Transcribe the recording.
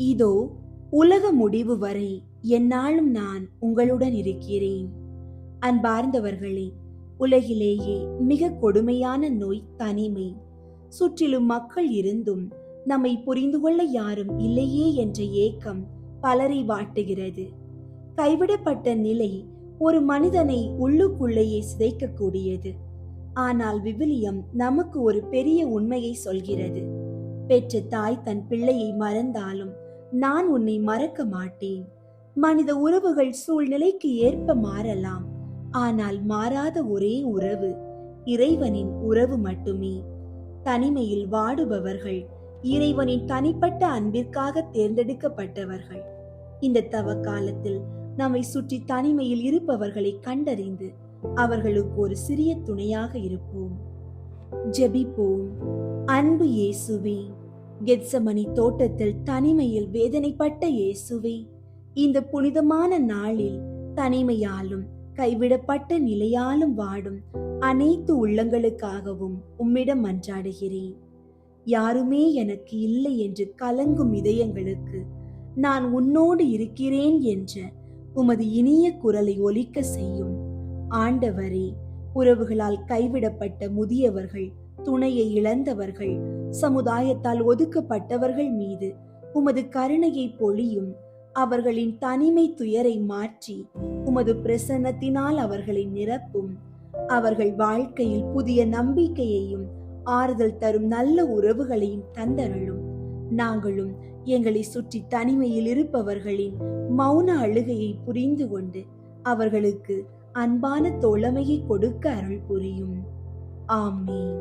இதோ உலக முடிவு வரை எந்நாளும் நான் உங்களுடன் இருக்கிறேன். அன்பார்ந்தவர்களே, உலகிலேயே மிக கொடுமையான நோய் தனிமை. சுற்றிலும் மக்கள் இருந்தும் நம்மை புரிந்து கொள்ள யாரும் இல்லையே என்ற ஏக்கம் பலரை வாட்டுகிறது. கைவிடப்பட்ட நிலை ஒரு மனிதனை உள்ளுக்குள்ளேயே சிதைக்கக்கூடியது. ஆனால் விவிலியம் நமக்கு ஒரு பெரிய உண்மையை சொல்கிறது. பெற்ற தாய் தன் பிள்ளையை மறந்தாலும் நான் உன்னை மறக்க மாட்டேன். மனித உறவுகள் சூழ்நிலைக்கு ஏற்ப மாறலாம், ஆனால் மாறாத ஒரே உறவு இறைவனின் உறவு மட்டுமே. தனிமையில் வாடுபவர்கள் இறைவனின் தனிப்பட்ட அன்பிற்காக தேர்ந்தெடுக்கப்பட்டவர்கள். இந்த தவ காலத்தில் நம்மை சுற்றி தனிமையில் இருப்பவர்களை கண்டறிந்து அவர்களுக்கு ஒரு சிறிய துணையாக இருப்போம். ஜெபிப்போம். அன்பு இயேசுவே, கெத்சமனி தோட்டத்தில் தனிமையில் வேதனைப்பட்ட இயேசுவே, இந்த புனிதமான நாளில் தனிமையாலும் கைவிடப்பட்ட நிலையாலும் வாடும் அனைத்து உள்ளங்களுக்காகவும் உம்மிடம் மன்றாடுகிறேன். யாருமே எனக்கு இல்லை என்று கலங்கும் இதயங்களுக்கு நான் உன்னோடு இருக்கிறேன் என்ற உமது இனிய குரலை ஒலிக்க செய்யும். ஆண்டவரே, உறவுகளால் கைவிடப்பட்ட முதியவர்கள், துணையை இழந்தவர்கள், சமுதாயத்தால் ஒதுக்கப்பட்டவர்கள் மீது உமது கருணையை பொழியும். அவர்களின் தனிமை துயரை மாற்றி உமது பிரசன்னத்தினால் அவர்களை நிரப்பும். அவர்கள் வாழ்க்கையில் புதிய நம்பிக்கையையும் ஆறுதல் தரும் நல்ல உறவுகளையும் தந்தருளும். நாங்களும் எங்களை சுற்றி தனிமையில் இருப்பவர்களின் மௌன அழுகையை புரிந்து கொண்டு அவர்களுக்கு அன்பான தோழமையை கொடுக்க அருள் புரியும். ஆமீன்.